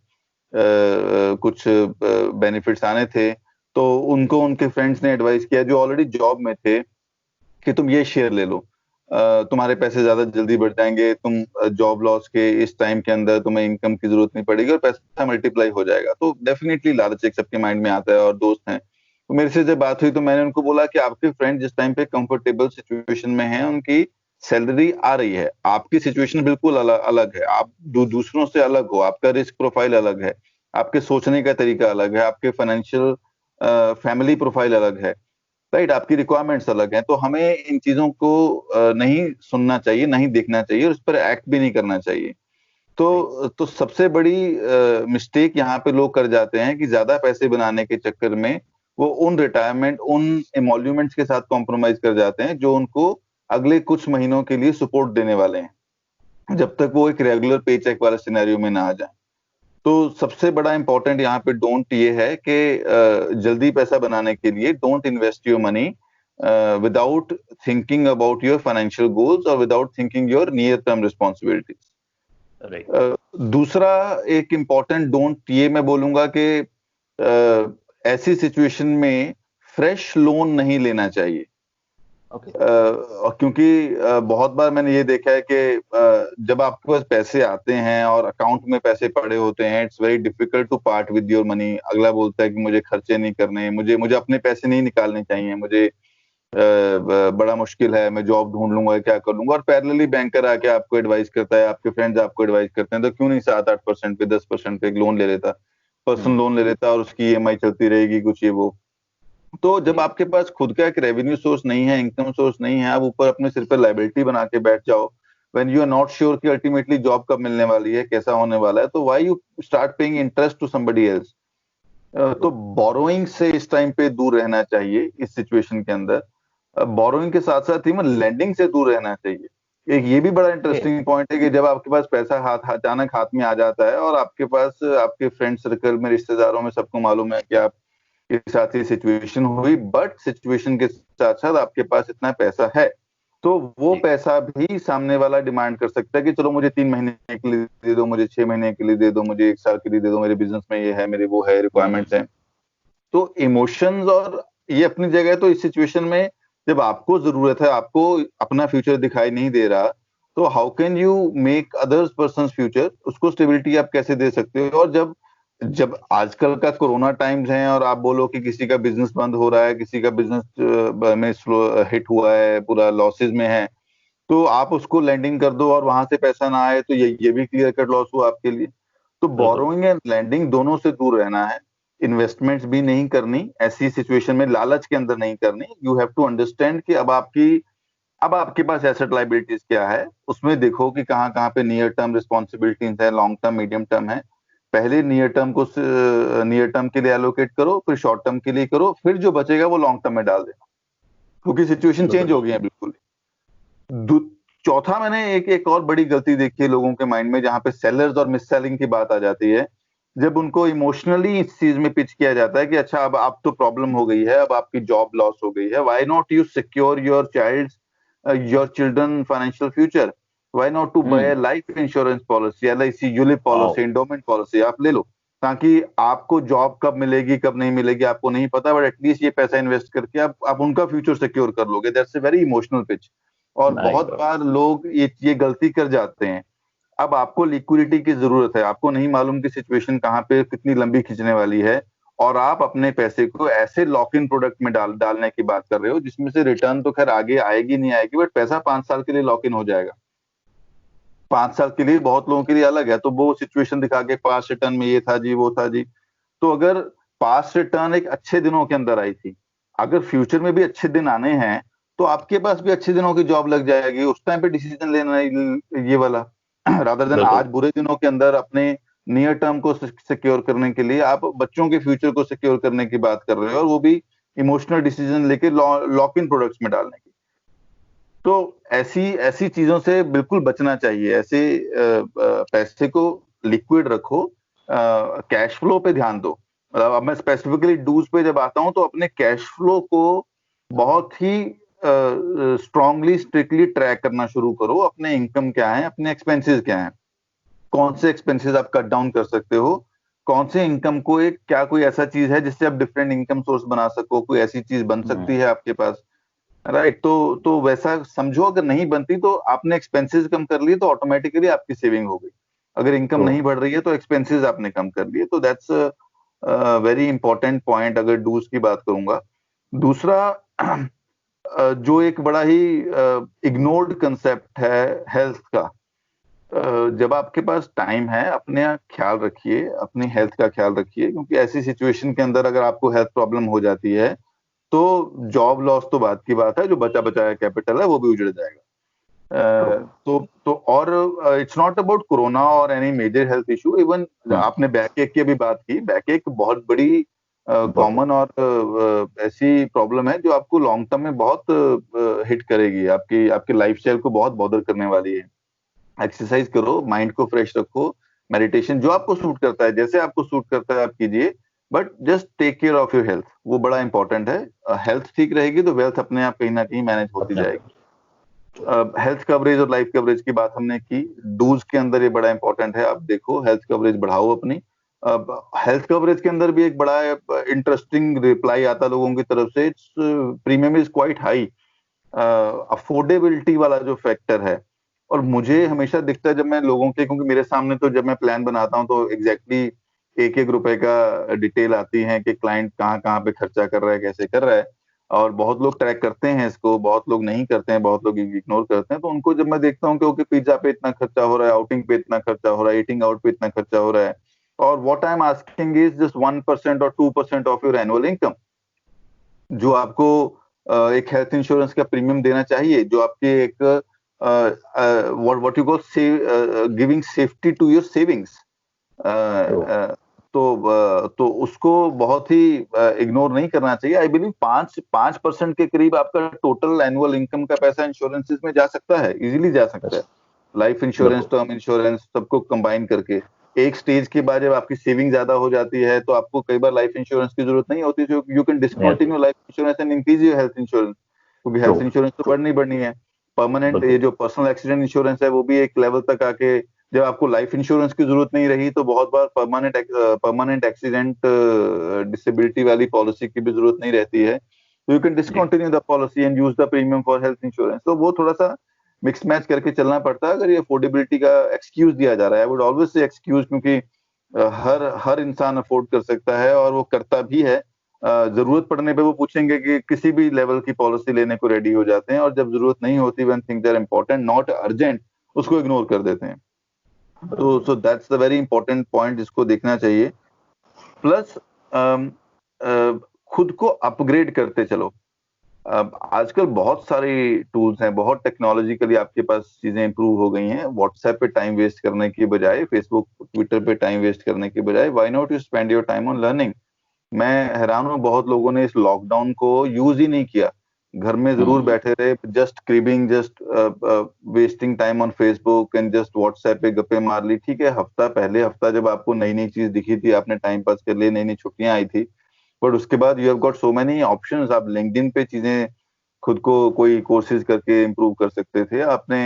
कुछ बेनिफिट्स आने थे, तो उनको उनके फ्रेंड्स ने एडवाइस किया जो ऑलरेडी जॉब में थे कि तुम ये शेयर ले लो, तुम्हारे पैसे ज्यादा जल्दी बढ़ जाएंगे, तुम जॉब लॉस के इस टाइम के अंदर तुम्हें इनकम की जरूरत नहीं पड़ेगी और पैसा मल्टीप्लाई हो जाएगा। तो डेफिनेटली लालच एक सबके माइंड में आता है और दोस्त हैं। तो मेरे से जब बात हुई तो मैंने उनको बोला कि आपके फ्रेंड जिस टाइम पे कंफर्टेबल सिचुएशन में हैं, उनकी सैलरी आ रही है, आपकी सिचुएशन बिल्कुल अलग है, आप दूसरों से अलग हो, आपका रिस्क प्रोफाइल अलग है, आपके सोचने का तरीका अलग है, आपके फाइनेंशियल फैमिली प्रोफाइल अलग है, राइट, आपकी रिक्वायरमेंट्स अलग हैं। तो हमें इन चीजों को नहीं सुनना चाहिए, नहीं देखना चाहिए और उस पर एक्ट भी नहीं करना चाहिए। तो सबसे बड़ी मिस्टेक यहाँ पे लोग कर जाते हैं कि ज्यादा पैसे बनाने के चक्कर में वो उन रिटायरमेंट, उन एमोल्यूमेंट्स के साथ कॉम्प्रोमाइज कर जाते हैं जो उनको अगले कुछ महीनों के लिए सपोर्ट देने वाले हैं, जब तक वो एक रेगुलर पे चेक वाले सिनेरियो में ना आ जाए। तो सबसे बड़ा इंपॉर्टेंट यहाँ पे डोंट ये है कि जल्दी पैसा बनाने के लिए don't invest your money without thinking about your financial goals और without thinking your near term responsibilities. दूसरा एक इम्पॉर्टेंट डोंट ये मैं बोलूंगा कि ऐसी सिचुएशन में फ्रेश लोन नहीं लेना चाहिए। क्योंकि बहुत बार मैंने ये देखा है कि जब आपके पास पैसे आते हैं और अकाउंट में पैसे पड़े होते हैं, it's very difficult to part with your money. अगला बोलता है कि मुझे खर्चे नहीं करने, मुझे अपने पैसे नहीं निकालने चाहिए, मुझे बड़ा मुश्किल है, मैं जॉब ढूंढ लूंगा, क्या कर लूंगा। और पैरेलली बैंकर आके आपको एडवाइस करता है, आपके फ्रेंड्स आपको एडवाइस करते हैं, तो क्यों नहीं 7-8% पे 10% पे एक लोन ले लेता, पर्सनल लोन ले लेता और उसकी ईएमआई चलती रहेगी, कुछ ये वो। तो जब आपके पास खुद का एक रेवेन्यू सोर्स नहीं है, इनकम सोर्स नहीं है, आप ऊपर अपने सिर पर लाइबिलिटी बना के बैठ जाओ, when you are not sure कि अल्टीमेटली जॉब कब मिलने वाली है, कैसा होने वाला है, तो why you start paying interest to somebody else. तो बोरोइंग से इस टाइम पे दूर रहना चाहिए इस सिचुएशन के अंदर। बोरोइंग के साथ साथ ही लेंडिंग से दूर रहना चाहिए। एक ये भी बड़ा इंटरेस्टिंग पॉइंट है कि जब आपके पास पैसा अचानक हाथ में आ जाता है और आपके पास आपके फ्रेंड सर्कल में, रिश्तेदारों में सबको मालूम है कि आप के साथ ही सिचुएशन हुई, बट सिचुएशन के साथ साथ आपके पास इतना पैसा है, तो वो पैसा भी सामने वाला डिमांड कर सकता है कि चलो मुझे 3 महीने के लिए दे दो, मुझे 6 महीने के लिए दे दो, मुझे 1 साल के लिए दे दो, मेरे बिजनेस में ये है, मेरे वो है, रिक्वायरमेंट्स हैं। तो इमोशंस और ये अपनी जगह। तो इस सिचुएशन में जब आपको जरूरत है, आपको अपना फ्यूचर दिखाई नहीं दे रहा, तो how can you make others person future, उसको स्टेबिलिटी आप कैसे दे सकते हो। और जब आजकल का कोरोना टाइम्स हैं और आप बोलो कि किसी का बिजनेस बंद हो रहा है, किसी का बिजनेस में स्लो हिट हुआ है, पूरा लॉसेस में है, तो आप उसको लैंडिंग कर दो और वहां से पैसा ना आए, तो ये भी क्लियर कट लॉस हुआ आपके लिए। तो बोरोइंग एंड लैंडिंग दोनों से दूर रहना है, इन्वेस्टमेंट्स भी नहीं करनी, ऐसी सिचुएशन में लालच के अंदर नहीं करनी। यू हैव टू अंडरस्टैंड कि अब आपके पास एसेट लाइबिलिटीज क्या है, उसमें देखो कि कहाँ कहाँ पे नियर टर्म रिस्पॉन्सिबिलिटीज है, लॉन्ग टर्म, मीडियम टर्म है। पहले नियर टर्म के लिए एलोकेट करो, फिर शॉर्ट टर्म के लिए करो, फिर जो बचेगा वो लॉन्ग टर्म में डाल देना, क्योंकि सिचुएशन चेंज हो गई है बिल्कुल। चौथा, मैंने एक और बड़ी गलती देखी है लोगों के माइंड में, जहां पे सेलर्स और मिस सेलिंग की बात आ जाती है। जब उनको इमोशनली इस चीज में पिच किया जाता है कि अच्छा अब तो प्रॉब्लम हो गई है, अब आपकी जॉब लॉस हो गई है, why not you secure your children financial future, why not to buy life insurance policy, LIC, ULIP policy, endowment policy आप ले लो, ताकि आपको जॉब कब मिलेगी कब नहीं मिलेगी आपको नहीं पता, बट एटलीस्ट ये पैसा इन्वेस्ट करके आप उनका फ्यूचर सिक्योर कर लोगे। That's a very emotional pitch. और बहुत बार लोग ये गलती कर जाते हैं। अब आपको लिक्विडिटी की जरूरत है, आपको नहीं मालूम कि सिचुएशन कहाँ पे कितनी लंबी खींचने वाली है, और आप अपने पैसे को ऐसे लॉक इन प्रोडक्ट में डालने की बात कर रहे हो जिसमें से रिटर्न तो खैर आगे आएगी नहीं आएगी, बट पैसा 5 साल के लिए लॉक इन हो जाएगा। 5 साल के लिए बहुत लोगों के लिए अलग है, तो वो सिचुएशन दिखा के पास्ट रिटर्न में ये था जी, वो था जी। तो अगर पास्ट रिटर्न एक अच्छे दिनों के अंदर आई थी, अगर फ्यूचर में भी अच्छे दिन आने हैं, तो आपके पास भी अच्छे दिनों की जॉब लग जाएगी। उस टाइम पे डिसीजन लेना ये वाला, रादर देन आज बुरे दिनों के अंदर अपने नियर टर्म को सिक्योर करने के लिए आप बच्चों के फ्यूचर को सिक्योर करने की बात कर रहे हो, और वो भी इमोशनल डिसीजन लेके लॉक इन प्रोडक्ट्स में डालने की। तो ऐसी ऐसी चीजों से बिल्कुल बचना चाहिए। ऐसे पैसे को लिक्विड रखो, कैश फ्लो पे ध्यान दो। मतलब अब मैं स्पेसिफिकली डूज पे जब आता हूं तो अपने कैश फ्लो को बहुत ही स्ट्रांगली स्ट्रिक्टली ट्रैक करना शुरू करो। अपने इनकम क्या है, अपने एक्सपेंसेस क्या है, कौन से एक्सपेंसेस आप कट डाउन कर सकते हो, कौन से इनकम को एक क्या कोई ऐसा चीज है जिससे आप डिफरेंट इनकम सोर्स बना सको, कोई ऐसी चीज बन सकती है आपके पास, राइट। तो वैसा समझो, अगर नहीं बनती तो आपने एक्सपेंसेस कम कर लिए तो ऑटोमेटिकली आपकी सेविंग हो गई। अगर इनकम नहीं बढ़ रही है तो एक्सपेंसेस आपने कम कर लिए। तो दैट्स वेरी इंपॉर्टेंट पॉइंट अगर डूज की बात करूंगा। दूसरा जो एक बड़ा ही इग्नोर्ड कंसेप्ट है हेल्थ का, जब आपके पास टाइम है अपने ख्याल रखिए, अपनी हेल्थ का ख्याल रखिए, क्योंकि ऐसी सिचुएशन के अंदर अगर आपको हेल्थ प्रॉब्लम हो जाती है तो जॉब लॉस तो बात की बात है, जो बचा बचाया कैपिटल है वो भी उजड़ जाएगा। तो और इट्स नॉट अबाउट कोरोना और any major health issue. Even आपने बैकएक की भी बात की, बैकएक बहुत बड़ी कॉमन और ऐसी प्रॉब्लम है जो आपको लॉन्ग टर्म में बहुत हिट करेगी, आपकी आपकी लाइफस्टाइल को बहुत बॉदर करने वाली है। एक्सरसाइज करो, माइंड को फ्रेश रखो, मेडिटेशन जो आपको सूट करता है, जैसे आपको सूट करता है आप कीजिए, but just take care of your health, वो बड़ा इंपॉर्टेंट है। हेल्थ ठीक रहेगी तो वेल्थ अपने आप कहीं ना कहीं मैनेज होती जाएगी। हेल्थ कवरेज और लाइफ कवरेज की बात हमने की, डूज के अंदर ये बड़ा इंपॉर्टेंट है। आप देखो हेल्थ कवरेज बढ़ाओ अपनी। हेल्थ कवरेज के अंदर भी एक बड़ा इंटरेस्टिंग रिप्लाई आता लोगों की तरफ से, it's premium is quite high. Affordability वाला जो फैक्टर है, और मुझे हमेशा दिखता है जब मैं लोगों के, क्योंकि मेरे सामने तो जब मैं प्लान बनाता हूं तो एग्जैक्टली एक एक रुपए का डिटेल आती है कि क्लाइंट कहाँ कहाँ पे खर्चा कर रहा है, कैसे कर रहा है। और बहुत लोग ट्रैक करते हैं इसको, बहुत लोग नहीं करते हैं, बहुत लोग इग्नोर करते हैं। तो उनको जब मैं देखता हूँ कि ओके पिज्जा पे इतना खर्चा हो रहा है, आउटिंग पे इतना खर्चा हो रहा है, ईटिंग आउट पे इतना खर्चा हो रहा है, और what I am asking is just 1% और 2% ऑफ योर एनुअल इनकम, जो आपको एक हेल्थ इंश्योरेंस का प्रीमियम देना चाहिए, जो आपके एक what you call giving safety to your savings. तो उसको बहुत ही इग्नोर नहीं करना चाहिए। आई बिलीव 5% के करीब आपका टोटल एनुअल इनकम का पैसा इंश्योरेंसेस में जा सकता है, इजीली जा सकता है। लाइफ इंश्योरेंस, टर्म इंश्योरेंस सबको कंबाइन करके एक स्टेज के बाद जब आपकी सेविंग ज्यादा हो जाती है तो आपको कई बार लाइफ इंश्योरेंस की जरूरत नहीं होती, तो you can discontinue life insurance and increase your health insurance, क्योंकि हेल्थ इंश्योरेंस तो बढ़नी है। परमानेंट ये जो पर्सनल एक्सीडेंट इंश्योरेंस है वो भी एक लेवल तक आके जब आपको लाइफ इंश्योरेंस की जरूरत नहीं रही तो बहुत बार परमानेंट एक्सीडेंट डिसेबिलिटी वाली पॉलिसी की भी जरूरत नहीं रहती है, तो you can discontinue the policy and use the premium for health insurance. तो वो थोड़ा सा मिक्स मैच करके चलना पड़ता है। अगर ये अफोर्डेबिलिटी का एक्सक्यूज दिया जा रहा है, I would always say excuse, क्योंकि हर इंसान अफोर्ड कर सकता है और वो करता भी है। जरूरत पड़ने पे वो पूछेंगे कि किसी भी लेवल की पॉलिसी लेने को रेडी हो जाते हैं, और जब जरूरत नहीं होती, when things are important not urgent, उसको इग्नोर कर देते हैं। तो that's the very important point जिसको देखना चाहिए। प्लस खुद को अपग्रेड करते चलो। आजकल बहुत सारी टूल्स हैं, बहुत टेक्नोलॉजिकली आपके पास चीजें इंप्रूव हो गई हैं। व्हाट्सएप पे टाइम वेस्ट करने की बजाय, फेसबुक ट्विटर पे टाइम वेस्ट करने की बजाय, why not you spend your time on learning. मैं हैरान हूँ, बहुत लोगों ने इस लॉकडाउन को यूज ही नहीं किया, घर में जरूर बैठे रहे, just cribbing, just wasting time on Facebook and just WhatsApp पे गप्पे मार ली। ठीक है, पहले हफ्ता जब आपको नई नई चीज दिखी थी, आपने टाइम पास कर लिए, नई नई छुट्टियां आई थी, बट उसके बाद you have got so many options. आप लिंक्डइन पे चीजें खुद को कोई कोर्सेज करके इम्प्रूव कर सकते थे। आपने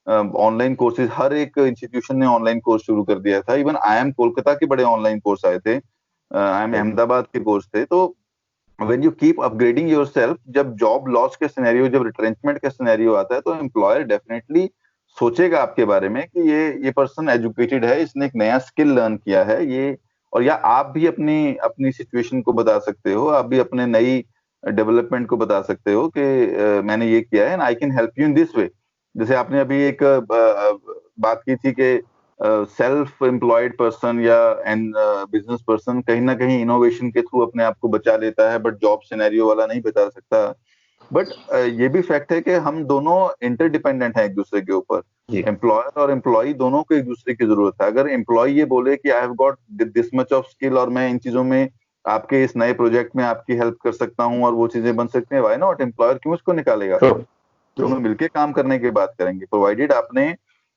ऑनलाइन कोर्सेज, हर एक इंस्टीट्यूशन ने ऑनलाइन कोर्स शुरू कर दिया था। इवन IIM कोलकाता के बड़े ऑनलाइन कोर्स आए थे, IIM अहमदाबाद के कोर्स थे। तो when you keep upgrading yourself, जब जॉब लॉस के सिनेरियो, जब रिट्रेंचमेंट का सिनेरियो आता है, तो एम्प्लॉयर डेफिनेटली सोचेगा आपके बारे में कि ये पर्सन एजुकेटेड है, इसने एक नया स्किल लर्न किया है ये। और या आप भी अपनी अपनी सिचुएशन को बता सकते हो, आप भी अपने नई डेवलपमेंट को बता सकते हो कि मैंने ये किया है and I can help you in this way. जैसे आपने अभी एक बात की थी कि सेल्फ एम्प्लॉयड पर्सन या एंड बिजनेस पर्सन कहीं ना कहीं इनोवेशन के थ्रू अपने आप को बचा लेता है, बट जॉब सिनेरियो वाला नहीं बचा सकता। बट ये भी फैक्ट है कि हम दोनों इंटरडिपेंडेंट हैं एक दूसरे के ऊपर। एम्प्लॉयर और एम्प्लॉय दोनों को एक दूसरे की जरूरत है। अगर एम्प्लॉय ये बोले कि I have got this much of skill और मैं इन चीजों में आपके इस नए प्रोजेक्ट में आपकी हेल्प कर सकता हूँ और वो चीजें बन सकती हैं, व्हाई नॉट, एम्प्लॉयर क्यों इसको निकालेगा। दोनों मिलके काम करने की बात करेंगे, प्रोवाइडेड आपने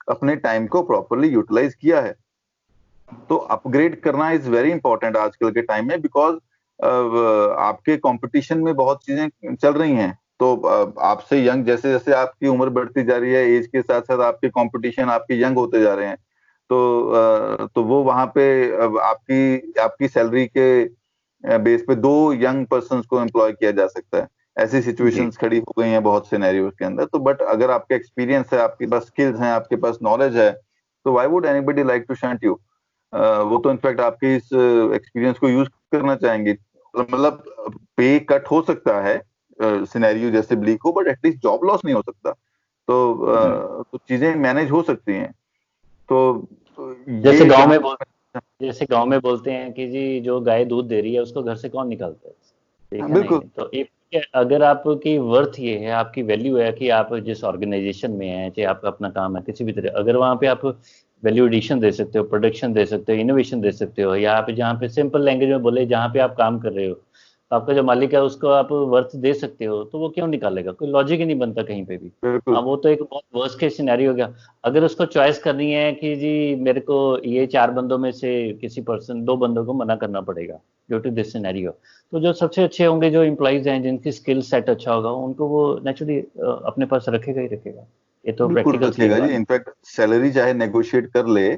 अपने टाइम को प्रॉपरली यूटिलाइज किया है। तो अपग्रेड करना इज वेरी इंपॉर्टेंट आजकल के टाइम में, बिकॉज आपके कंपटीशन में बहुत चीजें चल रही हैं। तो आपसे यंग, जैसे जैसे आपकी उम्र बढ़ती जा रही है, एज के साथ साथ आपके कंपटीशन आपके यंग होते जा रहे हैं। तो वो वहां पे आपकी आपकी सैलरी के बेस पे 2 यंग पर्सन को एम्प्लॉय किया जा सकता है। ऐसी जी सिचुएशंस खड़ी हो गई हैं बहुत सिनेरियोज के अंदर। तो बट अगर आपका एक्सपीरियंस है, आपके पास स्किल्स हैं, आपके पास नॉलेज है, तो why would anybody like to shunt you. वो तो इनफैक्ट आपके इस एक्सपीरियंस को यूज करना चाहेंगे। मतलब पे कट हो सकता है, सिनेरियो जैसे ब्लीक हो, बट एटलीस्ट जॉब लॉस नहीं हो सकता। तो चीजें मैनेज हो सकती हैं। तो जैसे ये गांव जहां में जैसे गांव में बोलते हैं कि जी जो गाय दूध दे रही है उसको घर से कौन निकालता है, ठीक है नहीं। बिल्कुल तो एक अगर आपकी वर्थ ये है, आपकी वैल्यू है कि आप जिस ऑर्गेनाइजेशन में हैं, चाहे आपका अपना काम है किसी भी तरह, अगर वहाँ पे आप वैल्यू एडिशन दे सकते हो, प्रोडक्शन दे सकते हो, इनोवेशन दे सकते हो, या आप जहाँ पे सिंपल लैंग्वेज में बोले जहाँ पे आप काम कर रहे हो, तो आपका जो मालिक है उसको आप वर्थ दे सकते हो, तो वो क्यों निकालेगा? कोई लॉजिक ही नहीं बनता कहीं पे भी। बिल्कुल वो तो एक बहुत वर्स्ट केस सिनेरियो हो गया। अगर उसको चॉइस करनी है कि जी मेरे को ये 4 बंदों में से किसी पर्सन 2 बंदों को मना करना पड़ेगा ड्यू टू दिस सिनेरियो, तो जो सबसे अच्छे होंगे, जो एम्प्लॉइज हैं जिनकी स्किल सेट अच्छा होगा, उनको वो नेचुरली अपने पास रखेगा ही रखेगा। ये तो बिल्कुल प्रैक्टिकल सी एक रखेगा जी। बात। इनफैक्ट सैलरी चाहे नेगोशिएट कर ले,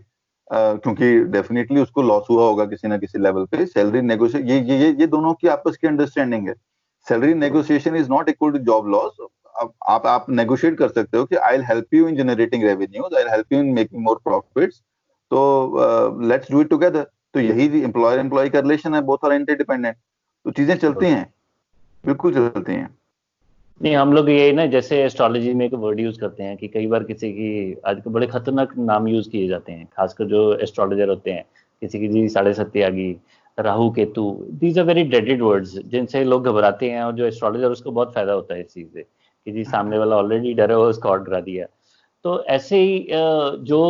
क्योंकि डेफिनेटली उसको लॉस हुआ होगा किसी ना किसी लेवल पे। सैलरी नेगोशिएट, ये दोनों की आपस की अंडरस्टैंडिंग है। Salary negotiation is not equal to job loss. आप नेगोशिएट कर सकते हो कि I will help you in generating revenues, I will help you in making more profits, तो लेट्स डू इट टुगेदर। तो यही एम्प्लॉयर एम्प्लॉय का रिलेशन है, बोथ आर इंटरडिपेंडेंट। तो चीजें चलती हैं, बिल्कुल चलती हैं। नहीं, हम लोग ये ना जैसे एस्ट्रोलॉजी में एक वर्ड यूज करते हैं कि कई बार किसी की आजकल बड़े खतरनाक नाम यूज किए जाते हैं, खासकर जो एस्ट्रोलॉजर होते हैं। किसी की जी 7:30 आ गई, Rahu Ketu, these are very dreaded words जिनसे लोग घबराते हैं, और जो एस्ट्रोलॉजर उसको बहुत फायदा होता है इस चीज से कि जी सामने वाला ऑलरेडी डरा हुआ उसको और डरा दिया। तो ऐसे ही जो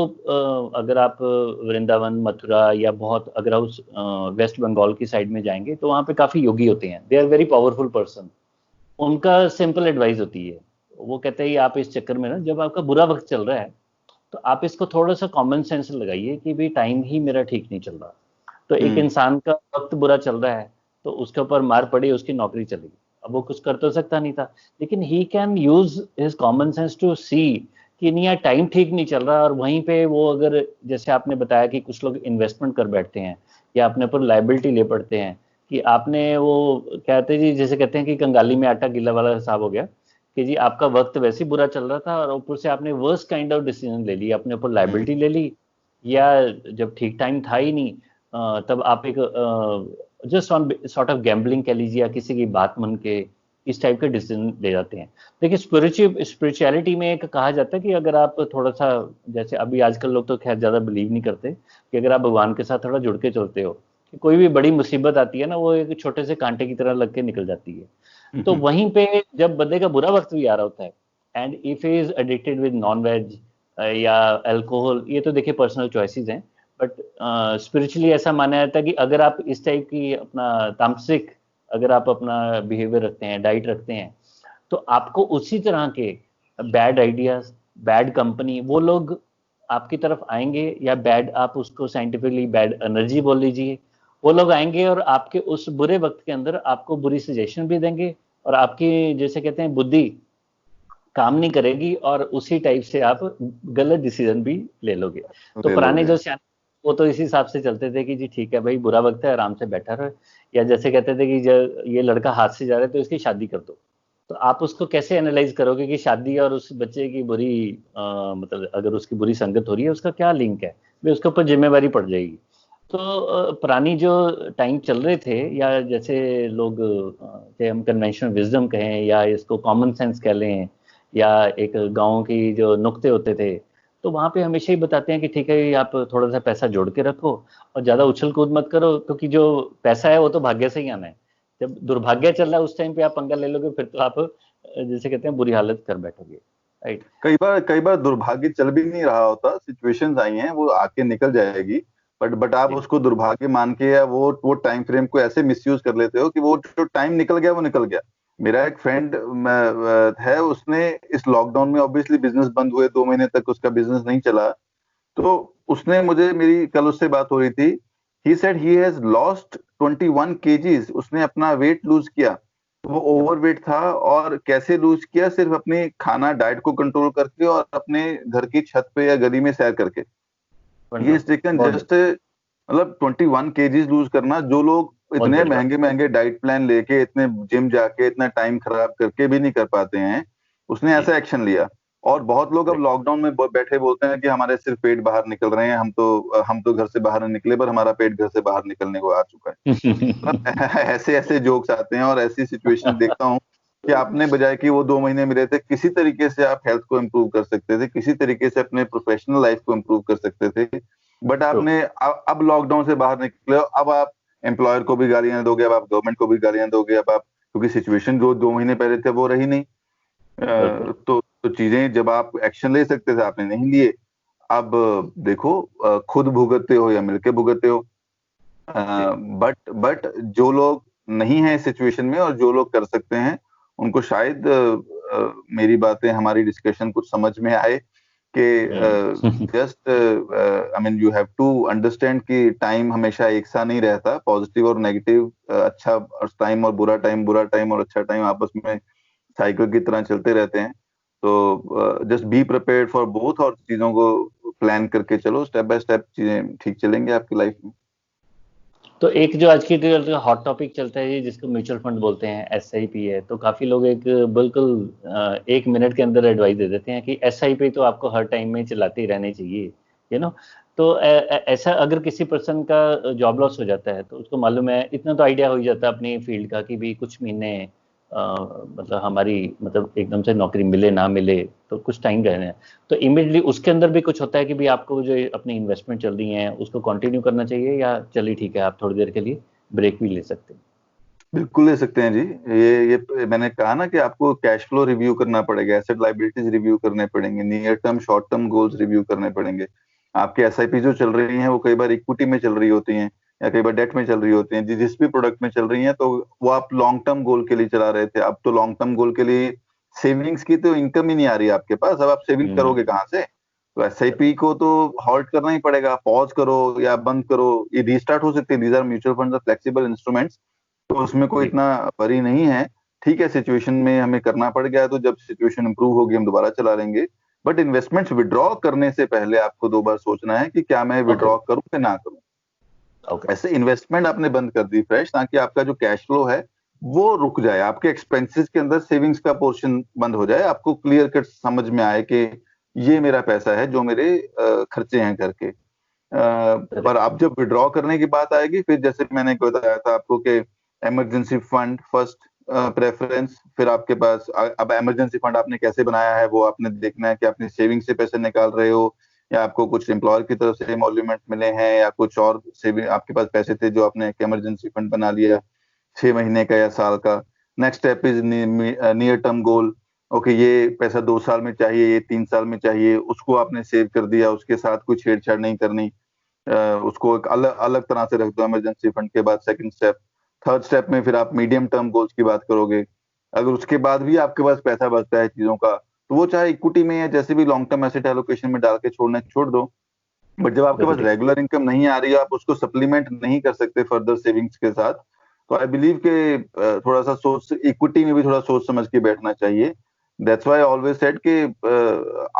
अगर आप वृंदावन मथुरा या बहुत अगर उस वेस्ट बंगाल की साइड में जाएंगे तो वहाँ पे काफी योगी होते हैं, they are very powerful person. उनका सिंपल एडवाइस होती है, वो कहते हैं आप इस चक्कर में ना, जब आपका बुरा वक्त चल रहा है तो आप इसको थोड़ा सा कॉमन सेंस लगाइए कि भाई टाइम ही मेरा ठीक नहीं चल रहा। तो एक हम्म। इंसान का वक्त बुरा चल रहा है तो उसके ऊपर मार पड़ी, उसकी नौकरी चली गई। अब वो कुछ कर तो सकता नहीं था, लेकिन he can use his common sense to see कि नहीं यार टाइम ठीक नहीं चल रहा। और वहीं पे वो अगर जैसे आपने बताया कि कुछ लोग इन्वेस्टमेंट कर बैठते हैं या अपने ऊपर लाइबिलिटी ले पड़ते हैं, कि आपने वो कहते हैं जी, जैसे कहते हैं कि कंगाली में आटा गिला वाला हिसाब हो गया कि जी आपका वक्त वैसे ही बुरा चल रहा था और ऊपर से आपने वर्स्ट काइंड ऑफ डिसीजन ले ली, अपने ऊपर लाइबिलिटी ले ली, या जब ठीक टाइम था ही नहीं तब आप एक just on sort of gambling कह लीजिए, या किसी की बात मन के इस टाइप के डिसीजन ले जाते हैं। देखिए स्पिरिचुअलिटी में एक कहा जाता है कि अगर आप थोड़ा सा, जैसे अभी आजकल लोग तो खैर ज्यादा बिलीव नहीं करते, कि अगर आप भगवान के साथ थोड़ा जुड़ के चलते हो, कि कोई भी बड़ी मुसीबत आती है ना, वो एक छोटे से कांटे की तरह लग के निकल जाती है। तो वहीं पे जब बंदे का बुरा वक्त भी आ रहा होता है, and if is addicted with non veg या अल्कोहल, ये तो देखिए पर्सनल चॉइसेस हैं, बट स्पिरिचुअली ऐसा माना जाता है कि अगर आप इस टाइप की अपना तामसिक अगर आप अपना बिहेवियर रखते हैं, डाइट रखते हैं, तो आपको उसी तरह के बैड आइडियाज, बैड कंपनी, वो लोग आपकी तरफ आएंगे, या बैड, आप उसको साइंटिफिकली बैड एनर्जी बोल लीजिए, वो लोग आएंगे और आपके उस बुरे वक्त के अंदर आपको बुरी सजेशन भी देंगे, और आपकी जैसे कहते हैं बुद्धि काम नहीं करेगी, और उसी टाइप से आप गलत डिसीजन भी ले लोगे। तो ले पुराने लोगे। जो सियाने वो तो इसी हिसाब से चलते थे कि जी ठीक है भाई बुरा वक्त है, आराम से बैठा रहे, या जैसे कहते थे कि जब ये लड़का हाथ से जा रहा है तो इसकी शादी कर दो। तो आप उसको कैसे एनालाइज करोगे कि शादी और उस बच्चे की बुरी मतलब अगर उसकी बुरी संगत हो रही है उसका क्या लिंक है, भाई उसके ऊपर जिम्मेवारी पड़ जाएगी। तो पुरानी जो टाइम चल रहे थे, या जैसे लोग चाहे हम कन्वेंशनल विजडम कहें या इसको कॉमन सेंस कह लें, या एक गाँव की जो नुक्ते होते थे, तो वहाँ पे हमेशा ही बताते हैं कि ठीक है आप थोड़ा सा पैसा जोड़ के रखो और ज़्यादा उछल कूद मत करो, क्योंकि जो पैसा है वो तो भाग्य से ही आना है। जब दुर्भाग्य चल रहा है उस टाइम पे आप पंगा ले लोगे, फिर तो आप जैसे कहते हैं बुरी हालत कर बैठोगे, राइट। कई बार दुर्भाग्य चल भी नहीं रहा होता, सिचुएशंस आई हैं, वो आके निकल जाएगी। बट आप जी उसको दुर्भाग्य मान के या वो टाइम फ्रेम को ऐसे मिसयूज कर लेते हो कि वो जो टाइम निकल गया वो निकल गया। मेरा एक फ्रेंड है, उसने इस लॉकडाउन में ऑब्वियसली बिजनेस बंद हुए, 2 महीने तक उसका बिजनेस नहीं चला। तो उसने मुझे, मेरी कल उससे बात हो रही थी, he said he has lost 21 KGs. उसने अपना वेट लूज किया। वो ओवरवेट था, और कैसे लूज किया? सिर्फ अपनी खाना डाइट को कंट्रोल करके और अपने घर की छत पे या गली में सैर करके। ही इज टेकन जस्ट, मतलब 21 केजीज लूज करना। जो लोग इतने महंगे महंगे डाइट प्लान लेके, इतने जिम जाके, इतना टाइम खराब करके भी नहीं कर पाते हैं, उसने ऐसा एक्शन लिया। और बहुत लोग अब लॉकडाउन में बैठे बोलते हैं कि हमारे सिर्फ पेट बाहर निकल रहे हैं, हम तो घर से बाहर नहीं निकले, पर हमारा पेट घर से बाहर निकलने को आ चुका है। मतलब ऐसे ऐसे जोक्स आते हैं, और ऐसी सिचुएशन देखता हूँ कि आपने बजाय कि वो 2 महीने मिले थे, किसी तरीके से आप हेल्थ को इम्प्रूव कर सकते थे, किसी तरीके से अपने प्रोफेशनल लाइफ को इम्प्रूव कर सकते थे, बट आपने अब लॉकडाउन से बाहर निकले हो, अब आप एम्प्लॉयर को भी गालियां दोगे, अब आप गवर्नमेंट को भी गालियां दोगे, अब आप, क्योंकि सिचुएशन जो 2 महीने पहले थे वो रही नहीं। तो चीजें जब आप एक्शन ले सकते थे, आपने नहीं लिए। अब देखो, खुद भुगतते हो या मिलके भुगतते हो। बट जो लोग नहीं है इस सिचुएशन में, और जो लोग कर सकते हैं, उनको शायद मेरी बातें, हमारी डिस्कशन कुछ समझ में आए कि just I mean you have to understand कि टाइम हमेशा एक सा नहीं रहता, पॉजिटिव और नेगेटिव, अच्छा टाइम और बुरा टाइम और अच्छा टाइम आपस में साइकिल की तरह चलते रहते हैं। तो just be prepared for both, और चीजों को प्लान करके चलो, स्टेप बाय स्टेप चीजें ठीक चलेंगे आपकी लाइफ में। तो एक जो आज की हॉट टॉपिक चलता है जिसको म्यूचुअल फंड बोलते हैं, एसआईपी है, तो काफी लोग एक बिल्कुल 1 मिनट के अंदर एडवाइस दे देते हैं कि एसआईपी तो आपको हर टाइम में चलाते ही रहने चाहिए, तो ऐसा अगर किसी पर्सन का जॉब लॉस हो जाता है तो उसको मालूम है, इतना तो आइडिया हो ही जाता है अपनी फील्ड का कि भी कुछ महीने मतलब हमारी मतलब एकदम से नौकरी मिले ना मिले तो कुछ टाइम रहना है, तो इमीडिएटली उसके अंदर भी कुछ होता है कि भी आपको जो अपनी इन्वेस्टमेंट चल रही है उसको कंटिन्यू करना चाहिए, या चलिए ठीक है आप थोड़ी देर के लिए ब्रेक भी ले सकते हैं। बिल्कुल ले सकते हैं जी। ये मैंने कहा ना कि आपको कैश फ्लो रिव्यू करना पड़ेगा, एसेट लाइबिलिटीज रिव्यू करने पड़ेंगे, near term short term goals review करने पड़ेंगे। आपके एसआईपी जो चल रही हैं वो कई बार इक्विटी में चल रही होती हैं, या कई बार डेट में चल रही होती हैं, जिस भी प्रोडक्ट में चल रही हैं, तो वो आप लॉन्ग टर्म गोल के लिए चला रहे थे। अब तो लॉन्ग टर्म गोल के लिए सेविंग्स की तो इनकम ही नहीं आ रही है आपके पास, अब आप सेविंग करोगे कहाँ से? तो एसआईपी को तो हॉल्ट करना ही पड़ेगा, पॉज करो या बंद करो, ये रीस्टार्ट हो सकती है। These are mutual funds are flexible instruments, तो उसमें कोई इतना बड़ी नहीं है। ठीक है, सिचुएशन में हमें करना पड़ गया, तो जब सिचुएशन इंप्रूव होगी हम दोबारा चला लेंगे। बट इन्वेस्टमेंट्स विड्रॉ करने से पहले आपको 2 बार सोचना है कि क्या मैं विड्रॉ करूं या ना करूं। ऐसे इन्वेस्टमेंट आपने बंद कर दी फ्रेश, ताकि आपका जो कैश फ्लो है वो रुक जाए, आपके एक्सपेंसेस के अंदर सेविंग्स का पोर्शन बंद हो जाए, आपको क्लियर कट समझ में आए कि ये मेरा पैसा है जो मेरे खर्चे हैं घर के। पर आप जब विड्रॉ करने की बात आएगी, फिर जैसे मैंने बताया था आपको कि इमरजेंसी फंड फर्स्ट प्रेफरेंस, फिर आपके पास अब इमरजेंसी फंड आपने कैसे बनाया है वो आपने देखना है कि अपनी सेविंग से पैसे निकाल रहे हो, या आपको कुछ एम्प्लॉयर की तरफ से एमोल्यूमेंट मिले हैं, या कुछ और सेविंग आपके पास पैसे थे जो आपने एक इमरजेंसी फंड बना लिया 6 महीने का या साल का। Next step is near term goal. Okay, ये पैसा 2 साल में चाहिए, ये 3 साल में चाहिए, उसको आपने सेव कर दिया, उसके साथ कोई छेड़छाड़ नहीं करनी, उसको एक अलग अलग तरह से रख दो इमरजेंसी फंड के बाद। सेकंड स्टेप, थर्ड स्टेप में फिर आप मीडियम टर्म गोल्स की बात करोगे। अगर उसके बाद भी आपके पास पैसा बचता है चीजों का, तो वो चाहे इक्विटी में या जैसे भी लॉन्ग टर्म एसेट एलोकेशन में डाल के छोड़ना छोड़ दो। बट जब आपके पास रेगुलर इनकम नहीं आ रही है, आप उसको सप्लीमेंट नहीं कर सकते फर्दर सेविंग्स के साथ, तो आई बिलीव के थोड़ा सा सोच, इक्विटी में भी थोड़ा सोच समझ के बैठना चाहिए। That's why I always said कि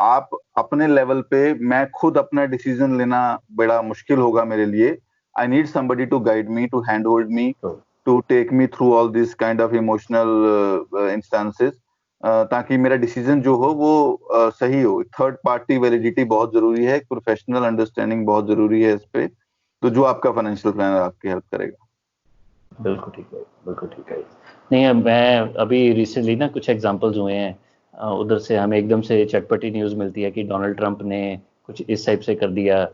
आप अपने लेवल पे, मैं खुद अपना डिसीजन लेना बड़ा मुश्किल होगा मेरे लिए। I need somebody to guide me, to hand hold me, to take me through all this kind of emotional instances, ताकि मेरा डिसीजन जो हो वो सही हो। थर्ड पार्टी वैलिडिटी बहुत जरूरी है, प्रोफेशनल अंडरस्टैंडिंग बहुत जरूरी है इस पे। तो जो आपका फाइनेंशियल प्लानर आपकी हेल्प करेगा। बिल्कुल ठीक है, बिल्कुल ठीक है। नहीं, मैं अभी रिसेंटली ना कुछ एग्जांपल्स हुए हैं, उधर से हमें एकदम से चटपटी न्यूज़ मिलती है कि डोनाल्ड ट्रंप ने कुछ इस टाइप से कर दिया।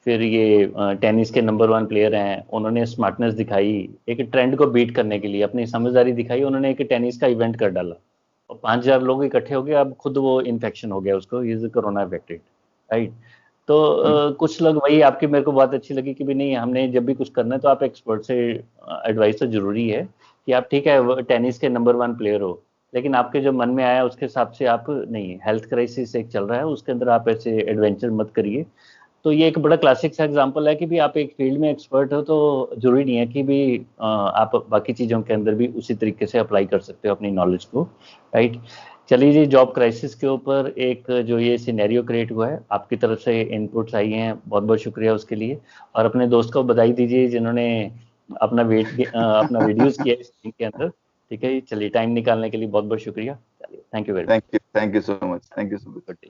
फिर ये टेनिस के नंबर 1 प्लेयर हैं, उन्होंने स्मार्टनेस दिखाई, एक ट्रेंड को बीट करने के लिए अपनी समझदारी दिखाई, उन्होंने एक टेनिस का इवेंट कर डाला और 5000 लोग इकट्ठे हो गए, अब खुद वो इन्फेक्शन हो गया उसको, इज कोरोना अफेक्टेड, राइट। तो कुछ लोग, वही मेरे को बात अच्छी लगी कि भी नहीं, हमने जब भी कुछ करना है तो आप एक्सपर्ट से एडवाइस तो जरूरी है, कि आप ठीक है टेनिस के नंबर 1 प्लेयर हो, लेकिन आपके जो मन में आया उसके हिसाब से आप नहीं, हेल्थ क्राइसिस एक चल रहा है उसके अंदर आप ऐसे एडवेंचर मत करिए। तो ये एक बड़ा क्लासिक सा एग्जांपल है कि भी आप एक फील्ड में एक्सपर्ट हो तो जरूरी नहीं है कि भी आप बाकी चीज़ों के अंदर भी उसी तरीके से अप्लाई कर सकते हो अपनी नॉलेज को, राइट। चलिए जी, जॉब क्राइसिस के ऊपर एक जो ये सिनेरियो क्रिएट हुआ है, आपकी तरफ से इनपुट्स आई हैं, बहुत बहुत शुक्रिया उसके लिए। और अपने दोस्त को बधाई दीजिए जिन्होंने अपना अपना रिड्यूस किया इस टीम के अंदर। ठीक है, चलिए टाइम निकालने के लिए बहुत बहुत शुक्रिया। चलिए, thank you very much. Thank you so much, thank you so much.